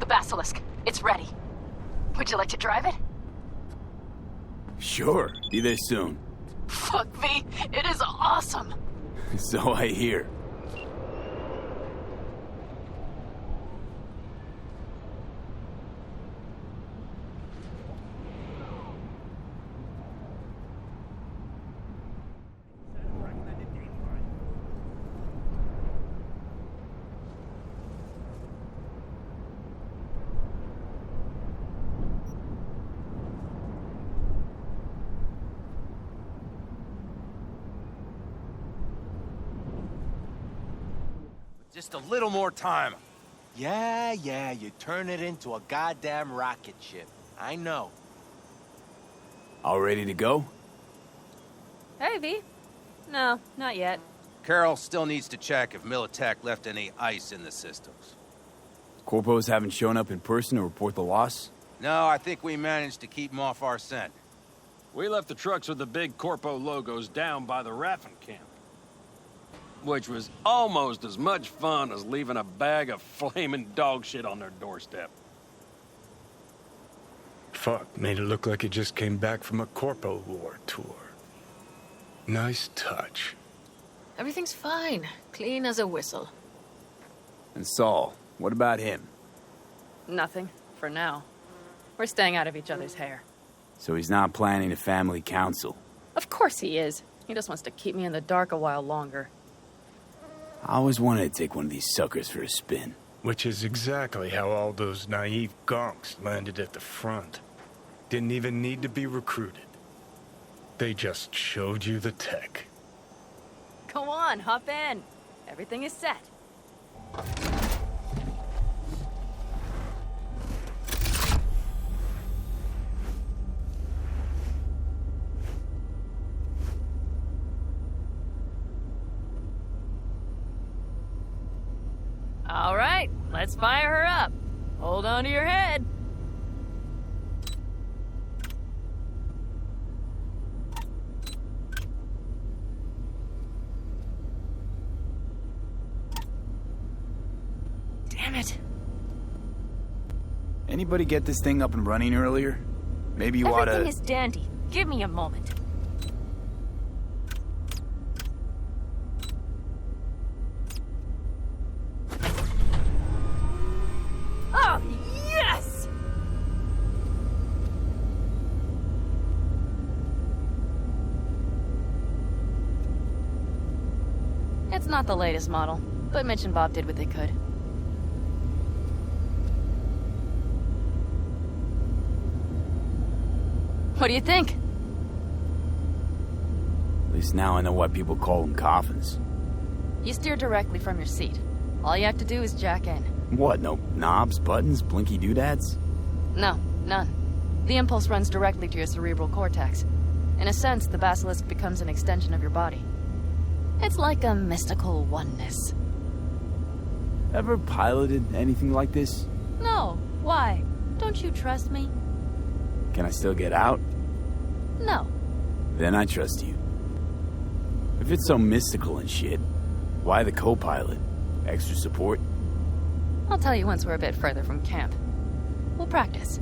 Basilisk. It's ready. Would you like to drive it? Sure. Be there soon. Fuck V, it is awesome. So I hear. Just a little more time. Yeah, you turn it into a goddamn rocket ship. I know. All ready to go? Hey, V. No, not yet. Carol still needs to check if Militech left any ice in the systems. Corpos haven't shown up in person to report the loss? No, I think we managed to keep them off our scent. We left the trucks with the big Corpo logos down by the Raffin camp, which was almost as much fun as leaving a bag of flaming dog shit on their doorstep. Fuck, made it look like it just came back from a Corpo War tour. Nice touch. Everything's fine. Clean as a whistle. And Saul, what about him? Nothing, for now. We're staying out of each other's hair. So he's not planning a family council? Of course he is. He just wants to keep me in the dark a while longer. I always wanted to take one of these suckers for a spin. Which is exactly how all those naive gonks landed at the front. Didn't even need to be recruited. They just showed you the tech. Go on, hop in. Everything is set. All right, let's fire her up. Hold on to your head. Damn it. Anybody get this thing up and running earlier? Maybe you oughta... Everything is dandy. Give me a moment. Oh, yes! It's not the latest model, but Mitch and Bob did what they could. What do you think? At least now I know why people call them coffins. You steer directly from your seat. All you have to do is jack in. What, no knobs, buttons, blinky doodads? No, none. The impulse runs directly to your cerebral cortex. In a sense, the basilisk becomes an extension of your body. It's like a mystical oneness. Ever piloted anything like this? No, why? Don't you trust me? Can I still get out? No. Then I trust you. If it's so mystical and shit, why the co-pilot? Extra support? I'll tell you once we're a bit further from camp. We'll practice.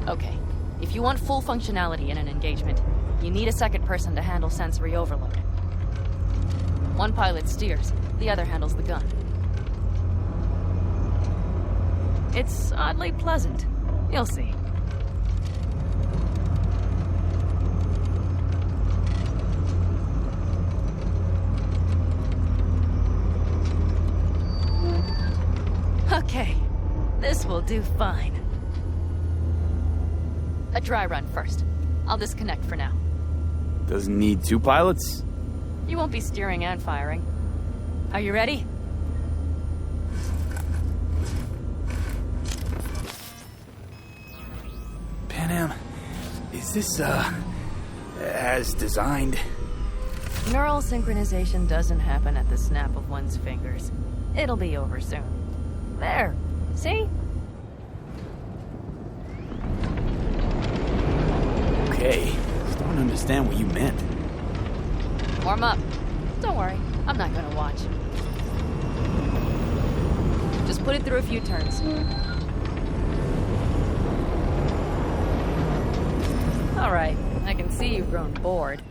Okay, if you want full functionality in an engagement, you need a second person to handle sensory overload. One pilot steers, the other handles the gun. It's oddly pleasant. You'll see. Okay, this will do fine. A dry run first. I'll disconnect for now. Doesn't need two pilots? You won't be steering and firing. Are you ready? Panam, is this, as designed? Neural synchronization doesn't happen at the snap of one's fingers. It'll be over soon. There. See? Okay, still don't understand what you meant. Warm up. Don't worry. I'm not gonna watch. Just put it through a few turns. Alright, I can see you've grown bored.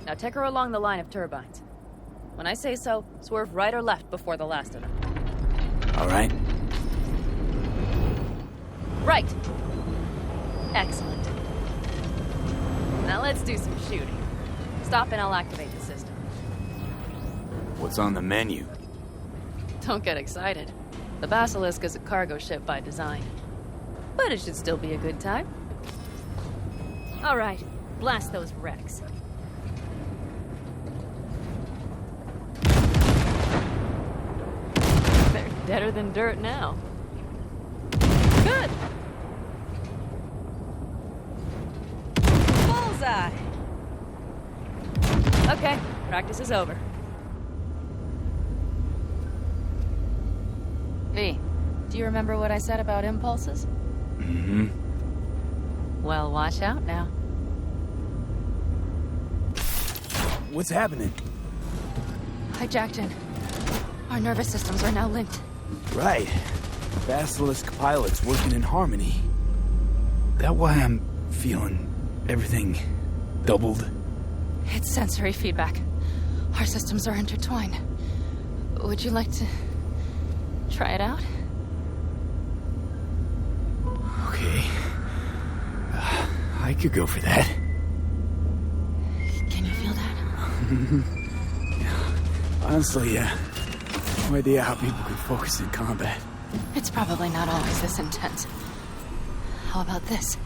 Now take her along the line of turbines. When I say so, swerve right or left before the last of them. All right. Right! Excellent. Now let's do some shooting. Stop and I'll activate the system. What's on the menu? Don't get excited. The Basilisk is a cargo ship by design. But it should still be a good time. All right, blast those wrecks. They're deader than dirt now. Good! Bullseye! Okay, practice is over. V, do you remember what I said about impulses? Mm-hmm. Well, watch out now. What's happening? Hijacked in. Our nervous systems are now linked. Right. Basilisk pilots working in harmony. That why I'm feeling everything doubled? It's sensory feedback. Our systems are intertwined. Would you like to try it out? Okay. I could go for that. Can you feel that? Honestly, yeah. No idea how people can focus in combat. It's probably not always this intense. How about this?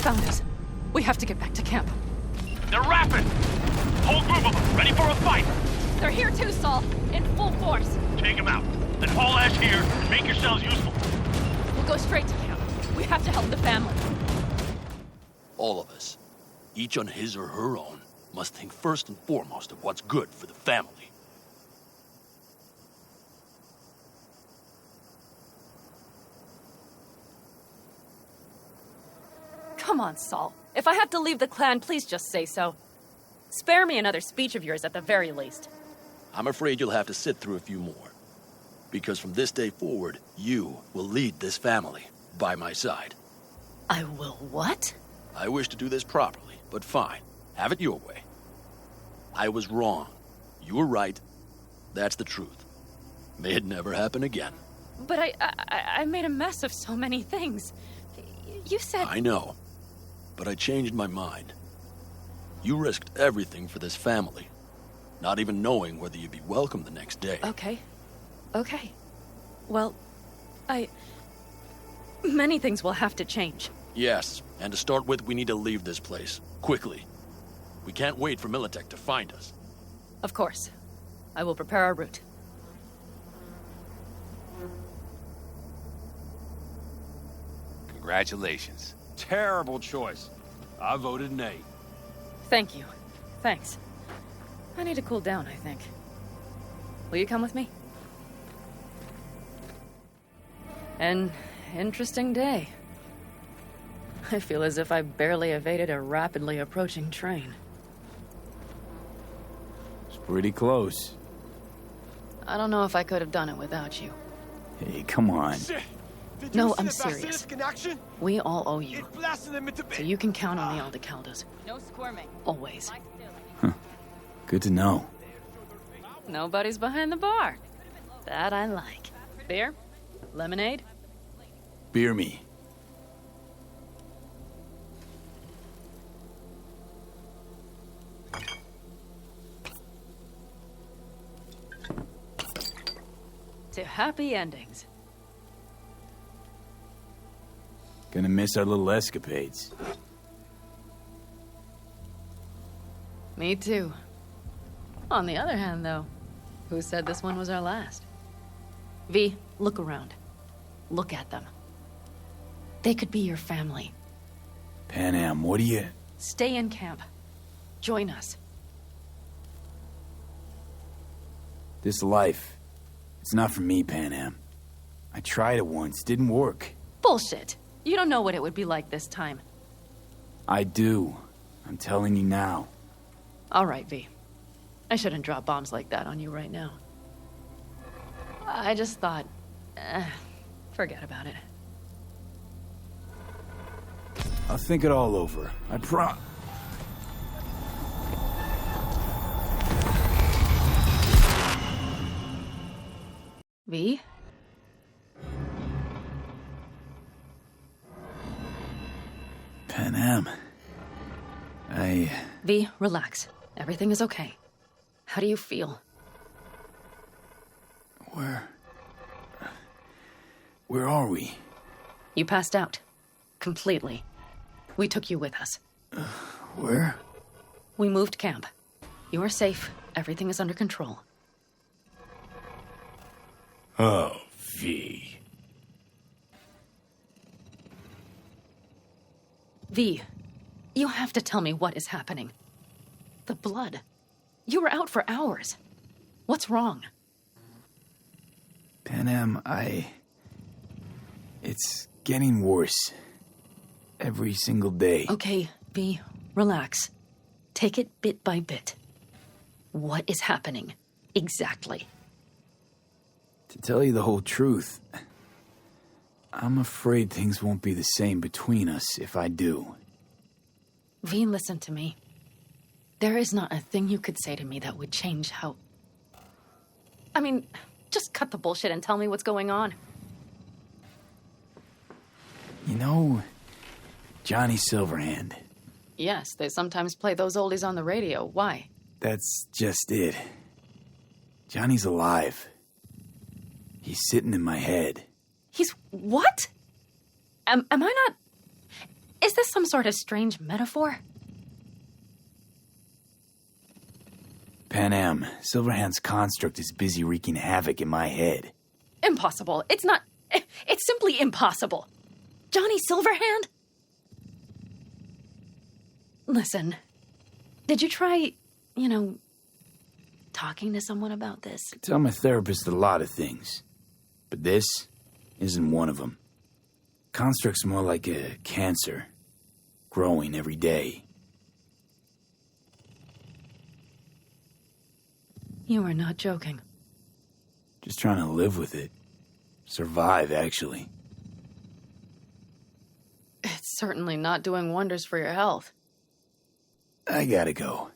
Found us. We have to get back to camp. They're rapid! Whole group of them, ready for a fight! They're here too, Saul. In full force. Take them out. Then haul ass here and make yourselves useful. We'll go straight to camp. We have to help the family. All of us, each on his or her own, must think first and foremost of what's good for the family. Come on, Saul. If I have to leave the clan, please just say so. Spare me another speech of yours at the very least. I'm afraid you'll have to sit through a few more. Because from this day forward, you will lead this family by my side. I will what? I wish to do this properly, but fine. Have it your way. I was wrong. You were right. That's the truth. May it never happen again. But I made a mess of so many things. You said... I know. But I changed my mind. You risked everything for this family, not even knowing whether you'd be welcome the next day. Okay. Okay. Well, many things will have to change. Yes, and to start with, we need to leave this place. Quickly. We can't wait for Militech to find us. Of course. I will prepare our route. Congratulations. Terrible choice. I voted nay. Thank you. Thanks. I need to cool down, I think. Will you come with me? An interesting day. I feel as if I barely evaded a rapidly approaching train. It's pretty close. I don't know if I could have done it without you. Hey, come on. Did No, you see I'm the serious. basilisk in action? We all owe you. It blasted them into So bits. you can count on the Aldecaldos. No squirming. Always. Good to know. Nobody's behind the bar. That I like. Beer? Lemonade? Beer me. To happy endings. Gonna miss our little escapades. Me too. On the other hand, though, who said this one was our last? V, look around. Look at them. They could be your family. Pan Am, what do you... Stay in camp. Join us. This life, it's not for me, Pan Am. I tried it once, didn't work. Bullshit. You don't know what it would be like this time. I do. I'm telling you now. All right, V. I shouldn't drop bombs like that on you right now. I just thought... forget about it. I'll think it all over. I V? Pan Am. V, relax. Everything is okay. How do you feel? Where are we? You passed out. Completely. We took you with us. Where? We moved camp. You are safe. Everything is under control. Oh, V. V, you have to tell me what is happening. The blood. You were out for hours. What's wrong? Pan Am, it's getting worse. Every single day. Okay, V, relax. Take it bit by bit. What is happening? Exactly. To tell you the whole truth, I'm afraid things won't be the same between us if I do. V, listen to me. There is not a thing you could say to me that would change how... I mean, just cut the bullshit and tell me what's going on. You know, Johnny Silverhand. Yes, they sometimes play those oldies on the radio. Why? That's just it. Johnny's alive. He's sitting in my head. He's what? Am I not... Is this some sort of strange metaphor? Pan Am, Silverhand's construct is busy wreaking havoc in my head. Impossible. It's not... It's simply impossible. Johnny Silverhand? Listen, did you try, talking to someone about this? I tell my therapist a lot of things, but this isn't one of them. Construct's more like a cancer, growing every day. You are not joking. Just trying to live with it. Survive, actually. It's certainly not doing wonders for your health. I gotta go.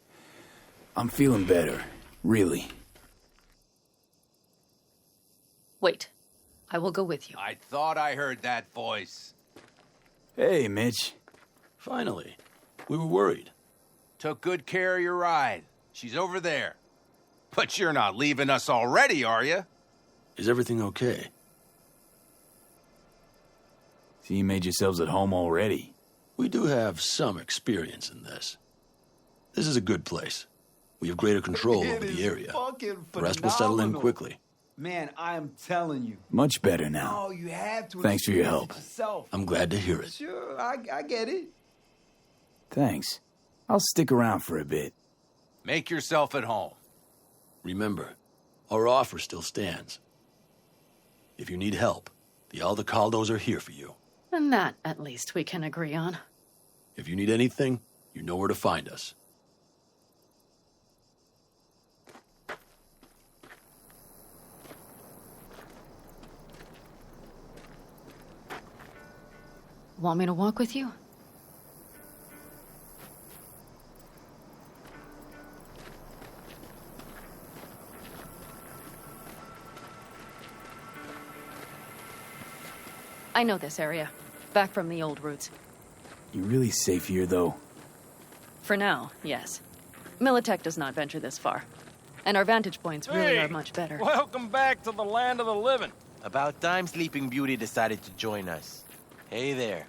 I'm feeling better, really. Wait, I will go with you. I thought I heard that voice. Hey, Mitch. Finally. We were worried. Took good care of your ride. She's over there. But you're not leaving us already, are you? Is everything okay? So you made yourselves at home already? We do have some experience in this. This is a good place. We have greater control over the area. The rest will settle in quickly. Man, I am telling you. Much better now. Oh, you have to. Thanks for your help. Yourself. I'm glad to hear it. Sure, I get it. Thanks. I'll stick around for a bit. Make yourself at home. Remember, our offer still stands. If you need help, the Aldecaldos are here for you. And that, at least, we can agree on. If you need anything, you know where to find us. Want me to walk with you? I know this area. Back from the old routes. You really safe here, though? For now, yes. Militech does not venture this far. And our vantage points really are much better. Welcome back to the land of the living. About time Sleeping Beauty decided to join us. Hey there.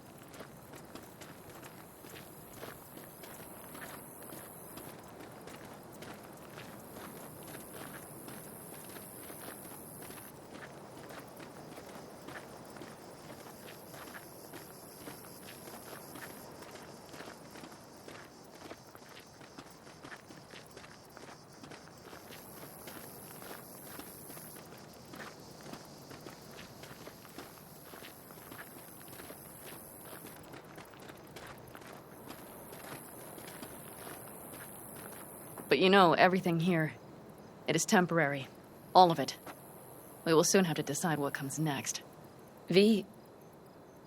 But you know, everything here, it is temporary. All of it. We will soon have to decide what comes next. V,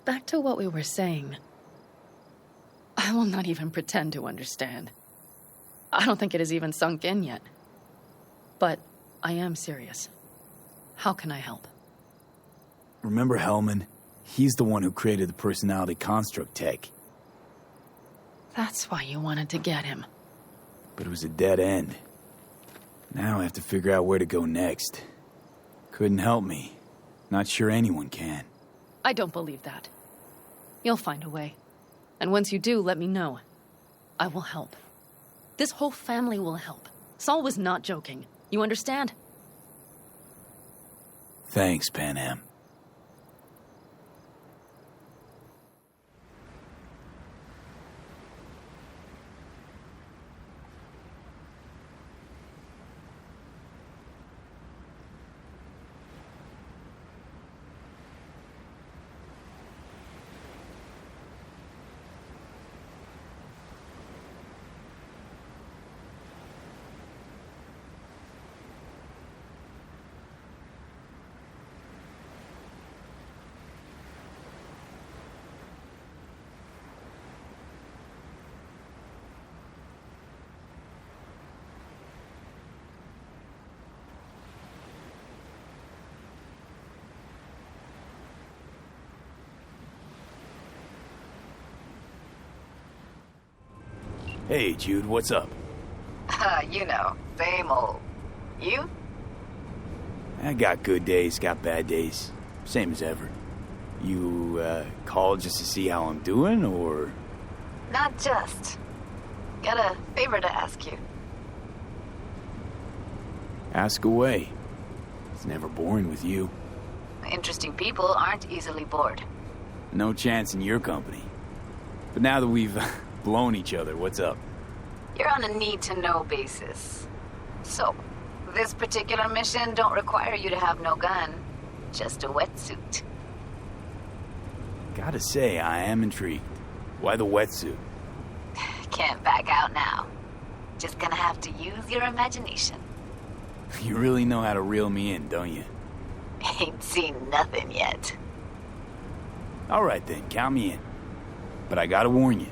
back to what we were saying. I will not even pretend to understand. I don't think it has even sunk in yet. But I am serious. How can I help? Remember Hellman? He's the one who created the personality construct tech. That's why you wanted to get him. But it was a dead end. Now I have to figure out where to go next. Couldn't help me. Not sure anyone can. I don't believe that. You'll find a way. And once you do, let me know. I will help. This whole family will help. Saul was not joking. You understand? Thanks, Pan Am. Hey, Jude, what's up? You know, same old. You? I got good days, got bad days. Same as ever. You, called just to see how I'm doing, or...? Not just. Got a favor to ask you. Ask away. It's never boring with you. Interesting people aren't easily bored. No chance in your company. But now that we've blown each other, what's up? You're on a need-to-know basis. So, this particular mission don't require you to have no gun. Just a wetsuit. Gotta say, I am intrigued. Why the wetsuit? Can't back out now. Just gonna have to use your imagination. You really know how to reel me in, don't you? Ain't seen nothing yet. Alright then, count me in. But I gotta warn you,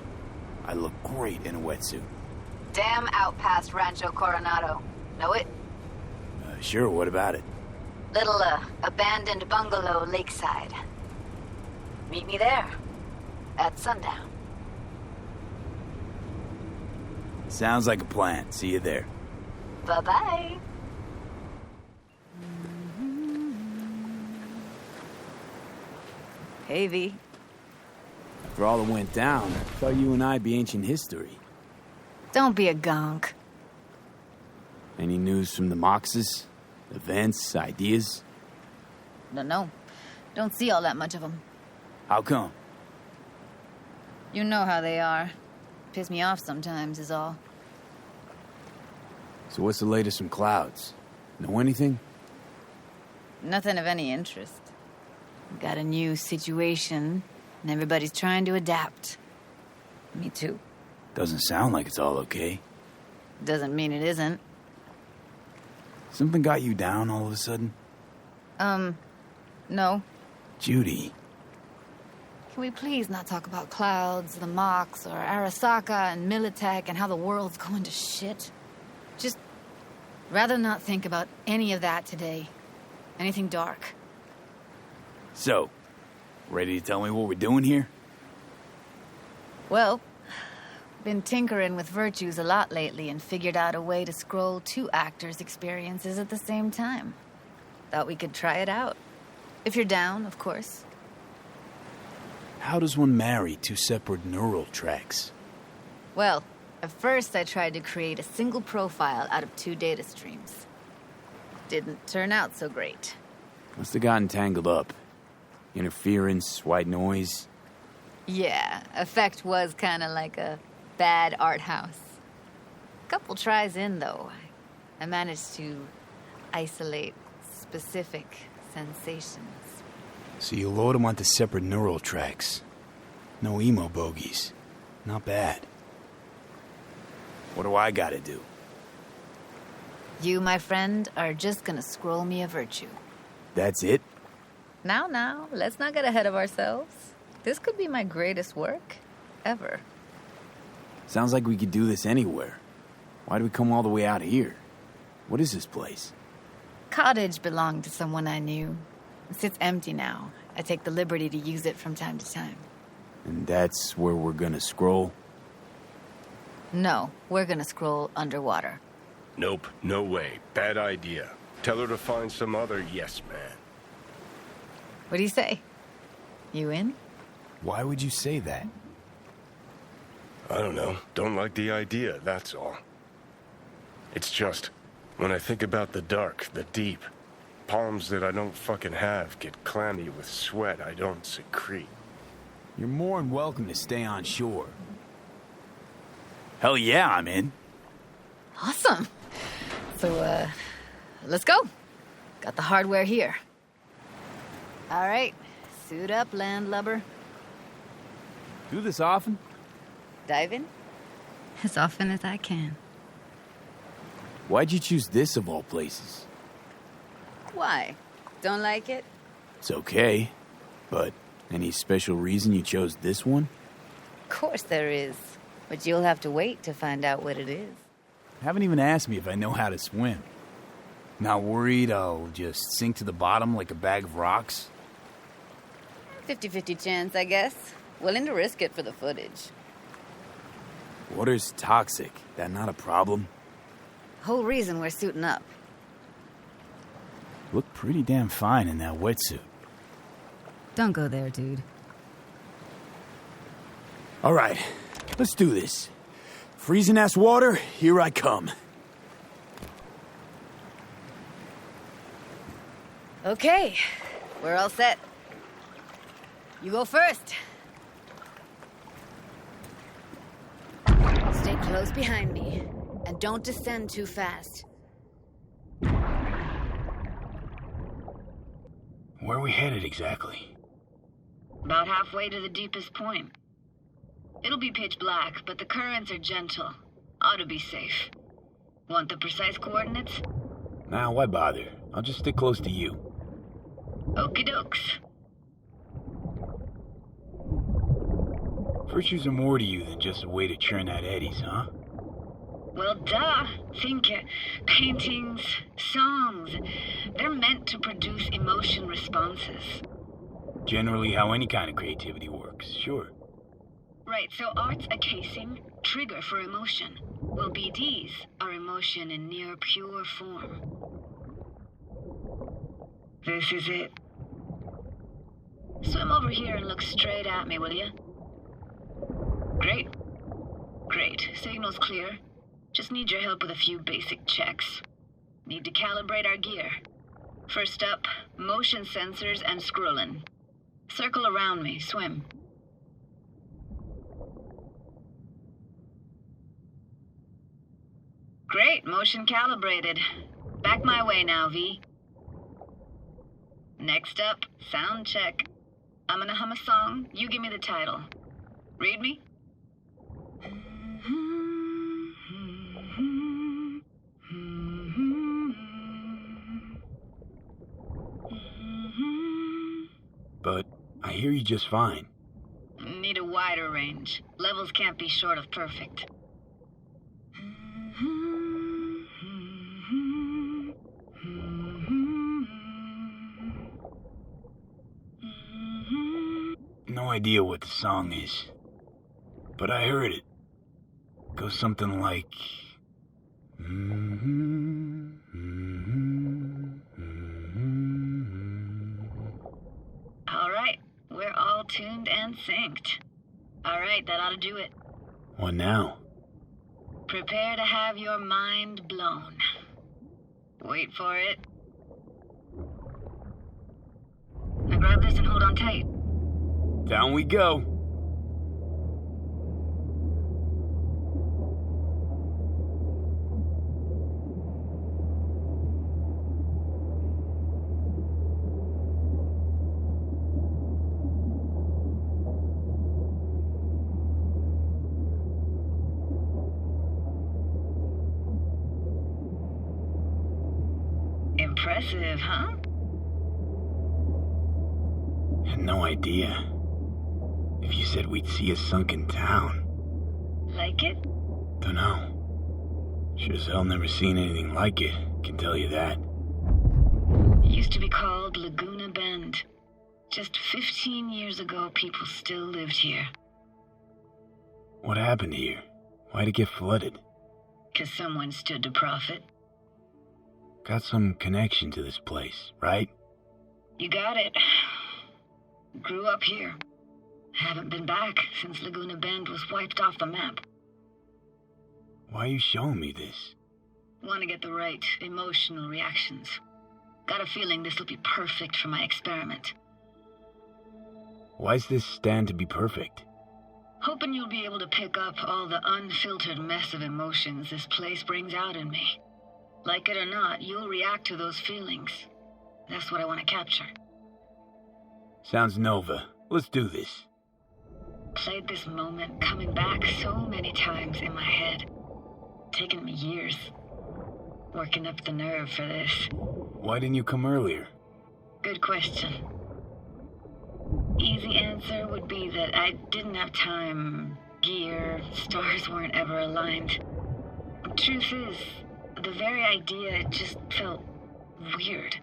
I look great in a wetsuit. Damn out past Rancho Coronado. Know it? Sure, what about it? Little, abandoned bungalow lakeside. Meet me there. At sundown. Sounds like a plan. See you there. Bye-bye. Hey, V. After all that went down, I thought you and I'd be ancient history. Don't be a gonk. Any news from the Moxes? Events, ideas? No. Don't see all that much of them. How come? You know how they are. Piss me off sometimes is all. So what's the latest from Clouds? Know anything? Nothing of any interest. Got a new situation, and everybody's trying to adapt. Me too. Doesn't sound like it's all okay. Doesn't mean it isn't. Something got you down all of a sudden? No. Judy. Can we please not talk about clouds, the Mox, or Arasaka and Militech and how the world's going to shit? Just rather not think about any of that today. Anything dark. So, ready to tell me what we're doing here? Well, been tinkering with virtues a lot lately and figured out a way to scroll 2 actors' experiences at the same time. Thought we could try it out. If you're down, of course. How does one marry 2 separate neural tracks? Well, at first I tried to create a single profile out of 2 data streams. Didn't turn out so great. Must have gotten tangled up. Interference, white noise. Yeah, effect was kind of like a bad art house. Couple tries in, though, I managed to isolate specific sensations. So you load them onto separate neural tracks. No emo bogies. Not bad. What do I gotta do? You, my friend, are just gonna scroll me a virtue. That's it? Now, let's not get ahead of ourselves. This could be my greatest work ever. Sounds like we could do this anywhere. Why do we come all the way out here? What is this place? Cottage belonged to someone I knew. It sits empty now. I take the liberty to use it from time to time. And that's where we're gonna scroll? No, we're gonna scroll underwater. Nope, no way. Bad idea. Tell her to find some other yes man. What do you say? You in? Why would you say that? I don't know. Don't like the idea, that's all. It's just, when I think about the dark, the deep, palms that I don't fucking have get clammy with sweat I don't secrete. You're more than welcome to stay on shore. Hell yeah, I'm in. Awesome. So, let's go. Got the hardware here. All right, suit up, landlubber. Do this often? Dive in? As often as I can. Why'd you choose this of all places? Why? Don't like it? It's okay, but any special reason you chose this one? Of course there is. But you'll have to wait to find out what it is. Haven't even asked me if I know how to swim. Not worried I'll just sink to the bottom like a bag of rocks? 50-50 chance, I guess. Willing to risk it for the footage. Water's toxic. That not a problem? Whole reason we're suiting up. Look pretty damn fine in that wetsuit. Don't go there, dude. All right, let's do this. Freezing-ass water, here I come. Okay, we're all set. You go first. Stay close behind me, and don't descend too fast. Where are we headed exactly? About halfway to the deepest point. It'll be pitch black, but the currents are gentle. Ought to be safe. Want the precise coordinates? Nah, why bother? I'll just stick close to you. Okie dokes. Virtues are more to you than just a way to churn out eddies, huh? Well, duh. Think paintings, songs. They're meant to produce emotion responses. Generally how any kind of creativity works, sure. Right, so art's a casing, trigger for emotion. Well, BDs are emotion in near pure form. This is it. Swim over here and look straight at me, will you? Great. Great. Signal's clear. Just need your help with a few basic checks. Need to calibrate our gear. First up, motion sensors and scrolling. Circle around me. Swim. Great. Motion calibrated. Back my way now, V. Next up, sound check. I'm gonna hum a song. You give me the title. Read me? But I hear you just fine. range. Levels can't be short of perfect. No idea what the song is, but I heard it. Goes something like... All right, we're all tuned and synced. All right, that ought to do it. What now? Prepare to have your mind blown. Wait for it. Now grab this and hold on tight. Down we go. Impressive, huh? Had no idea. If you said we'd see a sunken town. Like it? Dunno. Sure as hell never seen anything like it, can tell you that. It used to be called Laguna Bend. Just 15 years ago, people still lived here. What happened here? Why'd it get flooded? 'Cause someone stood to profit. Got some connection to this place, right? You got it. Grew up here. Haven't been back since Laguna Bend was wiped off the map. Why are you showing me this? Want to get the right emotional reactions. Got a feeling this will be perfect for my experiment. Why's this stand to be perfect? Hoping you'll be able to pick up all the unfiltered mess of emotions this place brings out in me. Like it or not, you'll react to those feelings. That's what I want to capture. Sounds Nova. Let's do this. Played this moment coming back so many times in my head. Taken me years. Working up the nerve for this. Why didn't you come earlier? Good question. Easy answer would be that I didn't have time, gear, stars weren't ever aligned. Truth is, the very idea just felt weird.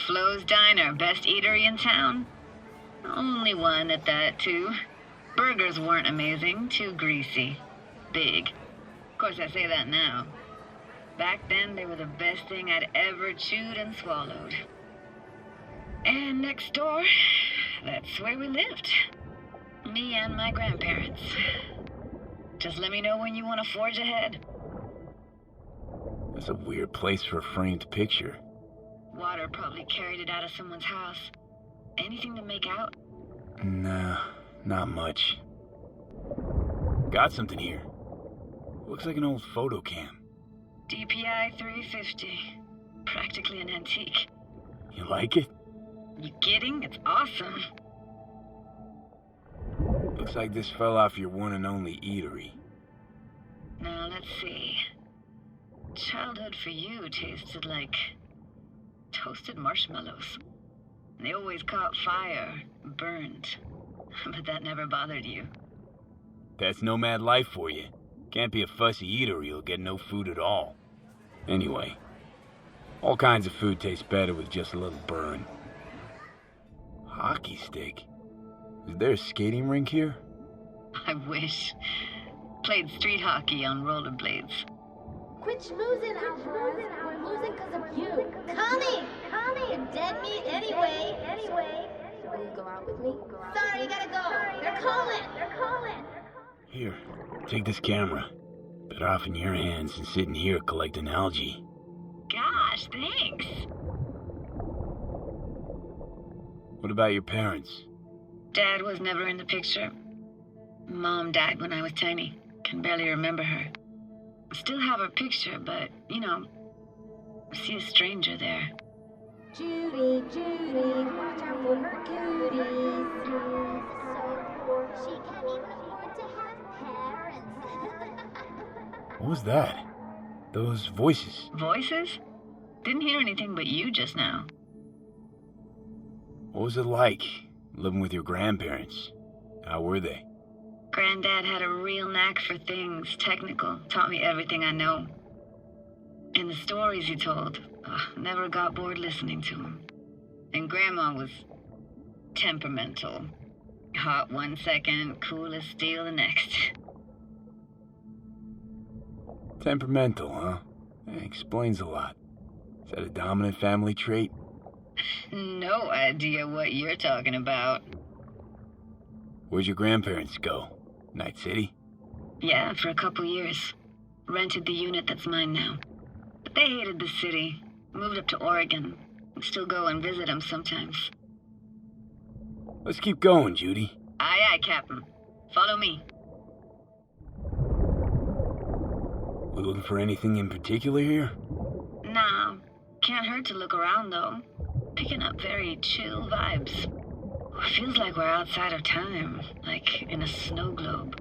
Flo's Diner, best eatery in town? Only one at that, too. Burgers weren't amazing, too greasy. Big. Of course, I say that now. Back then, they were the best thing I'd ever chewed and swallowed. And next door, that's where we lived. Me and my grandparents. Just let me know when you want to forge ahead. That's a weird place for a framed picture. Water probably carried it out of someone's house. Anything to make out? Nah, not much. Got something here. Looks like an old photo cam. DPI 350. Practically an antique. You like it? You kidding? It's awesome. Looks like this fell off your one and only eatery. Now, let's see. Childhood for you tasted like toasted marshmallows. They always caught fire, burned. But that never bothered you. That's nomad life for you. Can't be a fussy eater, you'll get no food at all. Anyway, all kinds of food tastes better with just a little burn. Hockey stick? Is there a skating rink here? I wish. Played street hockey on rollerblades. Quit schmoozing, Alvarez. We're losing because of you. Connie! You're dead meat anyway. Will you go out with me? Sorry, you gotta go. They're calling. Here, take this camera. Better off in your hands than sitting here collecting algae. Gosh, thanks. What about your parents? Dad was never in the picture. Mom died when I was tiny. Can barely remember her. Still have her picture, but, I see a stranger there. Judy, watch out for her cuties. So she can't even afford to have parents. What was that? Those voices. Voices? Didn't hear anything but you just now. What was it like, living with your grandparents? How were they? Granddad had a real knack for things technical. Taught me everything I know. And the stories he told, never got bored listening to him. And Grandma was temperamental. Hot 1 second, cool as steel the next. Temperamental, huh? Explains a lot. Is that a dominant family trait? No idea what you're talking about. Where'd your grandparents go? Night City? Yeah, for a couple years. Rented the unit that's mine now. But they hated the city. Moved up to Oregon. Still go and visit them sometimes. Let's keep going, Judy. Aye, aye, Captain. Follow me. We looking for anything in particular here? Nah. Can't hurt to look around, though. Picking up very chill vibes. Feels like we're outside of time, like in a snow globe.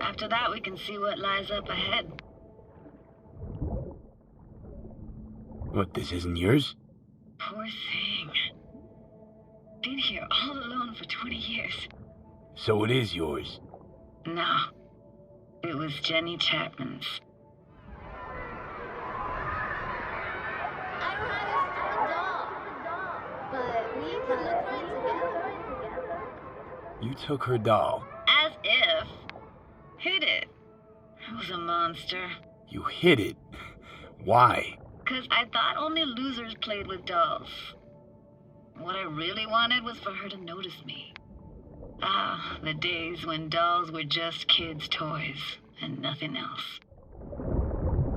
After that, we can see what lies up ahead. What, this isn't yours? Poor thing. Been here all alone for 20 years. So it is yours? No. It was Jenny Chapman's. I don't have a doll, but we could look for it together. You took her doll. As if. Hid it. I was a monster. You hid it? Why? 'Cause I thought only losers played with dolls. What I really wanted was for her to notice me. Ah, the days when dolls were just kids' toys and nothing else.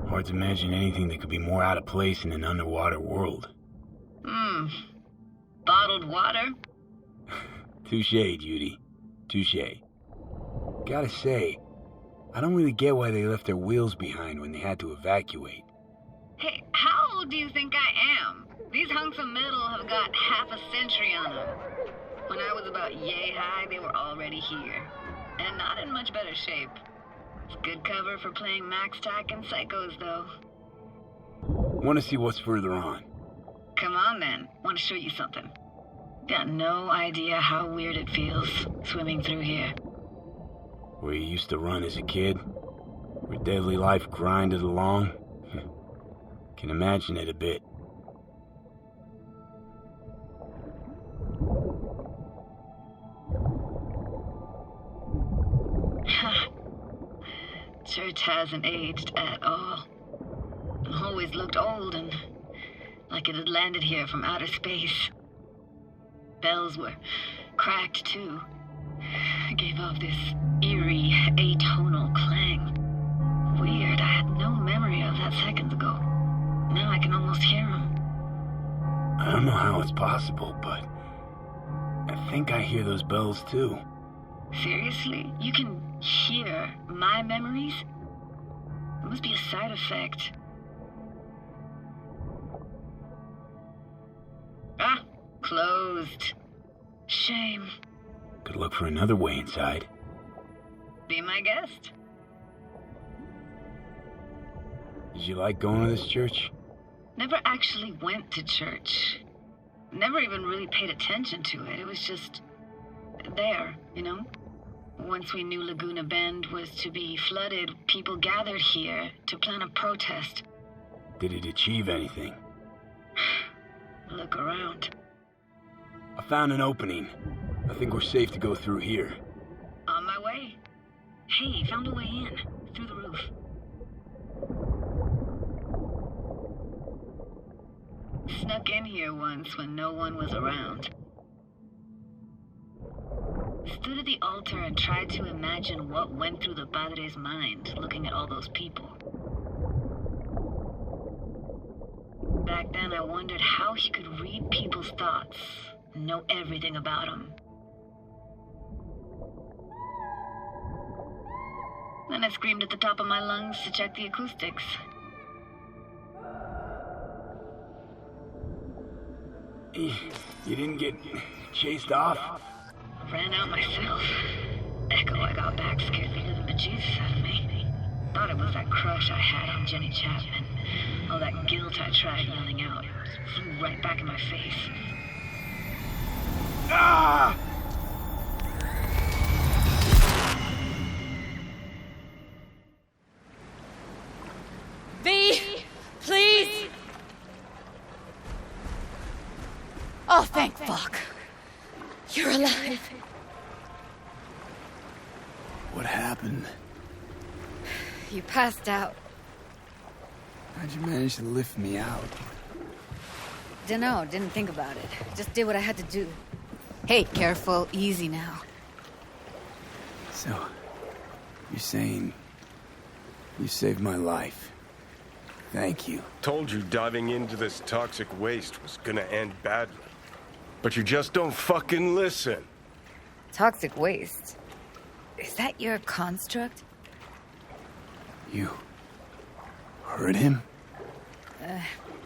Hard to imagine anything that could be more out of place in an underwater world. Bottled water? Touché, Judy. Touché. Gotta say, I don't really get why they left their wheels behind when they had to evacuate. Hey, how old do you think I am? These hunks of metal have got half a century on them. When I was about yay high, they were already here. And not in much better shape. It's good cover for playing Max Tack and Psychos, though. Want to see what's further on? Come on, then. Want to show you something. Got no idea how weird it feels, swimming through here. Where you used to run as a kid? Where daily life grinded along? Can imagine it a bit. Church hasn't aged at all. Always looked old and like it had landed here from outer space. Bells were cracked too. Gave off this eerie, atonal clang. Weird, I had no memory of that seconds ago. Now I can almost hear them. I don't know how it's possible, but I think I hear those bells too. Seriously? You can hear my memories? It must be a side effect. Ah, closed. Shame. Could look for another way inside. Be my guest. Did you like going to this church? Never actually went to church. Never even really paid attention to it. It was just there, you know? Once we knew Laguna Bend was to be flooded, people gathered here to plan a protest. Did it achieve anything? Look around. I found an opening. I think we're safe to go through here. On my way. Hey, found a way in. Through the roof. Snuck in here once when no one was around. Stood at the altar and tried to imagine what went through the padre's mind, looking at all those people. Back then, I wondered how he could read people's thoughts know everything about him. Then I screamed at the top of my lungs to check the acoustics. You didn't get chased off? Ran out myself. Echo I got back scared the living bejesus out of me. Thought it was that crush I had on Jenny Chapman. All that guilt I tried yelling out flew right back in my face. Ah! V! Please! Oh, thank fuck. You're alive. What happened? You passed out. How'd you manage to lift me out? Dunno, didn't think about it. Just did what I had to do. Hey, careful, easy now. So, you're saying you saved my life. Thank you. Told you diving into this toxic waste was gonna end badly. But you just don't fucking listen. Toxic waste? Is that your construct? You heard him?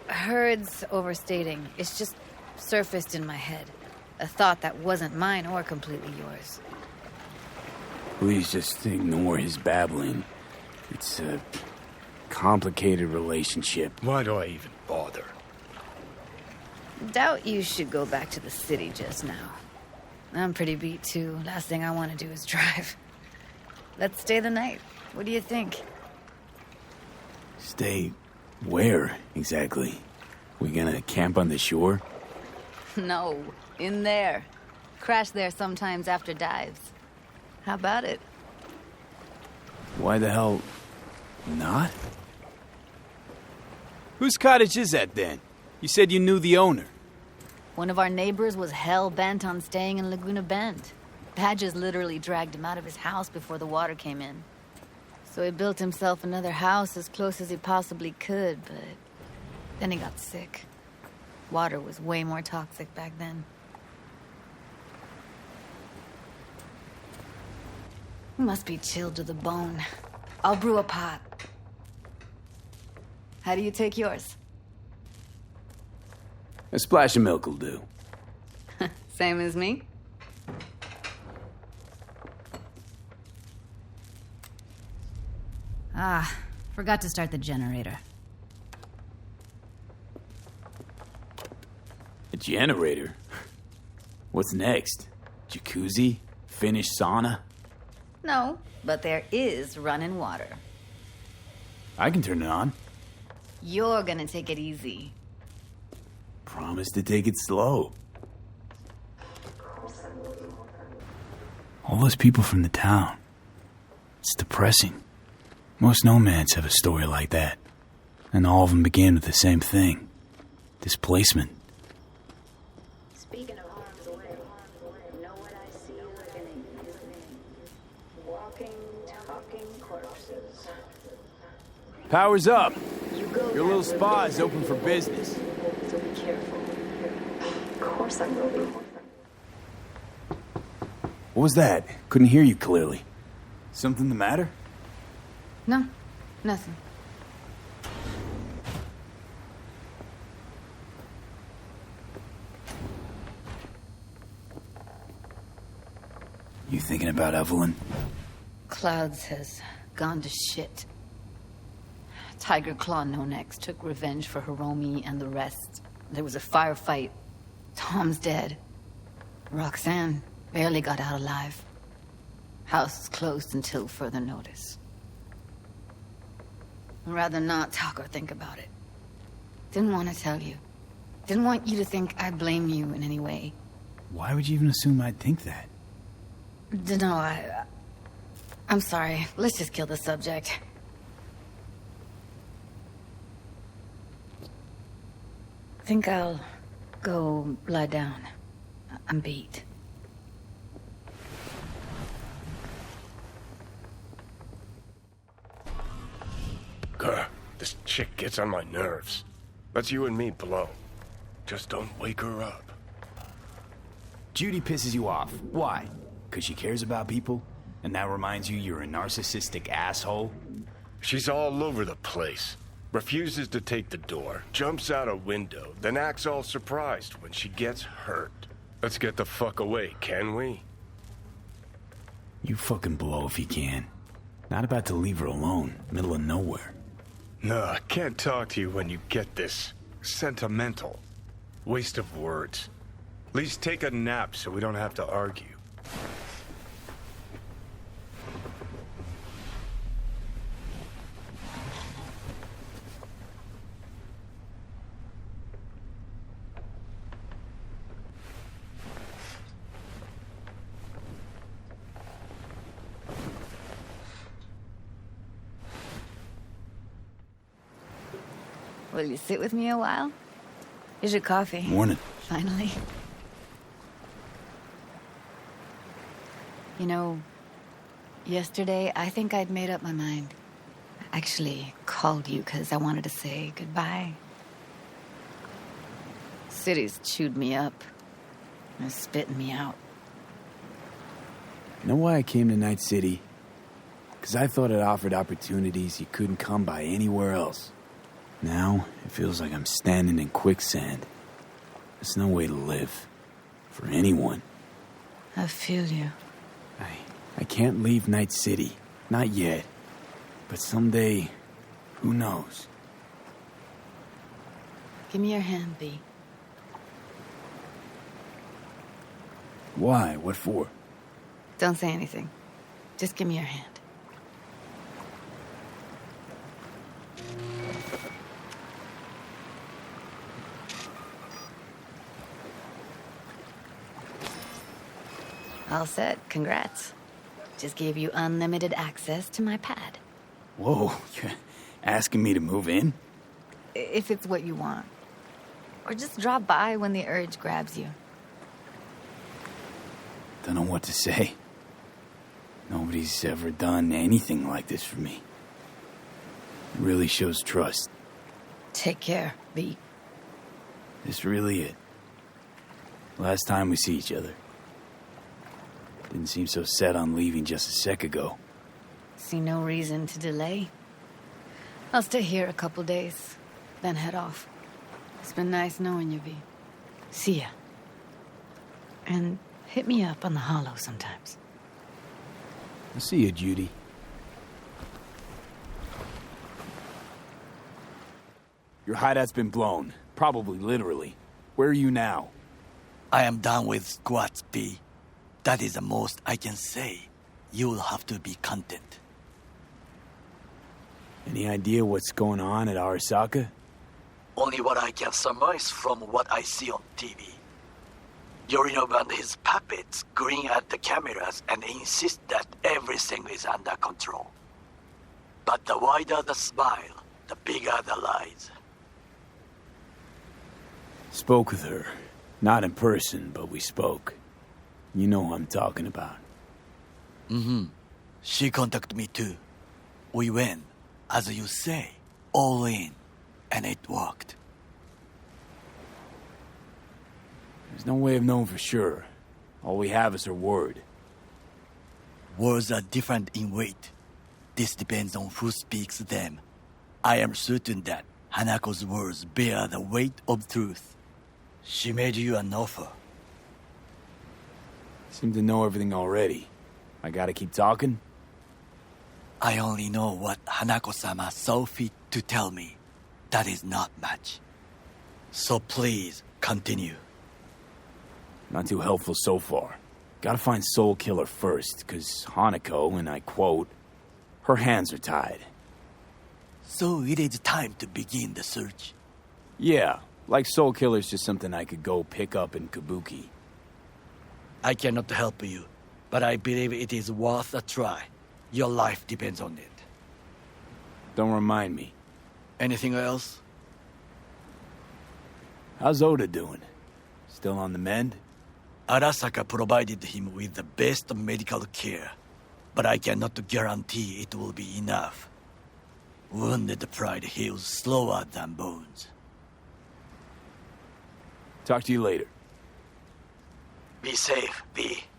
Heard's overstating. It's just surfaced in my head. A thought that wasn't mine or completely yours. Please just ignore his babbling. It's a complicated relationship. Why do I even bother? Doubt you should go back to the city just now. I'm pretty beat too. Last thing I want to do is drive. Let's stay the night. What do you think? Stay where, exactly? We gonna camp on the shore? No, in there. Crash there sometimes after dives. How about it? Why the hell not? Whose cottage is that then? You said you knew the owner. One of our neighbors was hell-bent on staying in Laguna Bend. Badges literally dragged him out of his house before the water came in. So he built himself another house as close as he possibly could, but then he got sick. Water was way more toxic back then. Must be chilled to the bone. I'll brew a pot. How do you take yours? A splash of milk will do. Same as me? Ah, forgot to start the generator. A generator? What's next? Jacuzzi? Finnish sauna? No, but there is running water. I can turn it on. You're gonna take it easy. Promise to take it slow. All those people from the town. It's depressing. Most nomads have a story like that. And all of them begin with the same thing. Displacement. Speaking of harm's way, know what I see living in? Walking, talking corpses. Power's up. Your little spa is open for business. So be careful. Of course I will be. What was that? Couldn't hear you clearly. Something the matter? No, nothing. You thinking about Evelyn? Clouds has gone to shit. Tiger Claw No Next took revenge for Hiromi and the rest. There was a firefight. Tom's dead. Roxanne barely got out alive. House is closed until further notice. I'd rather not talk or think about it. Didn't want to tell you. Didn't want you to think I blame you in any way. Why would you even assume I'd think that? Dunno, I'm sorry. Let's just kill the subject. Think I'll go lie down. I'm beat. Grr, this chick gets on my nerves. Let's you and me blow. Just don't wake her up. Judy pisses you off. Why? Because she cares about people? And that reminds you you're a narcissistic asshole? She's all over the place. Refuses to take the door, jumps out a window, then acts all surprised when she gets hurt. Let's get the fuck away, can we? You fucking blow if you can. Not about to leave her alone, middle of nowhere. No, I can't talk to you when you get this sentimental. Waste of words. At least take a nap so we don't have to argue. Will you sit with me a while? Here's your coffee. Morning. Finally. You know, yesterday I think I'd made up my mind. I actually called you because I wanted to say goodbye. City's chewed me up. It's spitting me out. You know why I came to Night City? Because I thought it offered opportunities you couldn't come by anywhere else. Now, it feels like I'm standing in quicksand. There's no way to live. For anyone. I feel you. I can't leave Night City. Not yet. But someday, who knows? Give me your hand, B. Why? What for? Don't say anything. Just give me your hand. All set. Congrats. Just gave you unlimited access to my pad. Whoa, you're asking me to move in? If it's what you want. Or just drop by when the urge grabs you. Don't know what to say. Nobody's ever done anything like this for me. It really shows trust. Take care, B. This really it. Last time we see each other. Didn't seem so set on leaving just a sec ago. See no reason to delay. I'll stay here a couple days, then head off. It's been nice knowing you, V. See ya. And hit me up on the holo sometimes. I'll see you, Judy. Your hideout's been blown. Probably literally. Where are you now? I am done with squats, B. That is the most I can say. You will have to be content. Any idea what's going on at Arasaka? Only what I can surmise from what I see on TV. Yorinov and his puppets grin at the cameras and insist that everything is under control. But the wider the smile, the bigger the lies. Spoke with her. Not in person, but we spoke. You know who I'm talking about. Mm-hmm. She contacted me too. We went, as you say, all in, and it worked. There's no way of knowing for sure. All we have is her word. Words are different in weight. This depends on who speaks them. I am certain that Hanako's words bear the weight of truth. She made you an offer. Seem to know everything already. I gotta keep talking? I only know what Hanako-sama saw fit to tell me. That is not much. So please, continue. Not too helpful so far. Gotta find Soul Killer first, 'cause Hanako, and I quote, her hands are tied. So it is time to begin the search. Yeah, like Soul Killer's just something I could go pick up in Kabuki. I cannot help you, but I believe it is worth a try. Your life depends on it. Don't remind me. Anything else? How's Oda doing? Still on the mend? Arasaka provided him with the best medical care, but I cannot guarantee it will be enough. Wounded pride heals slower than bones. Talk to you later. Be safe, V.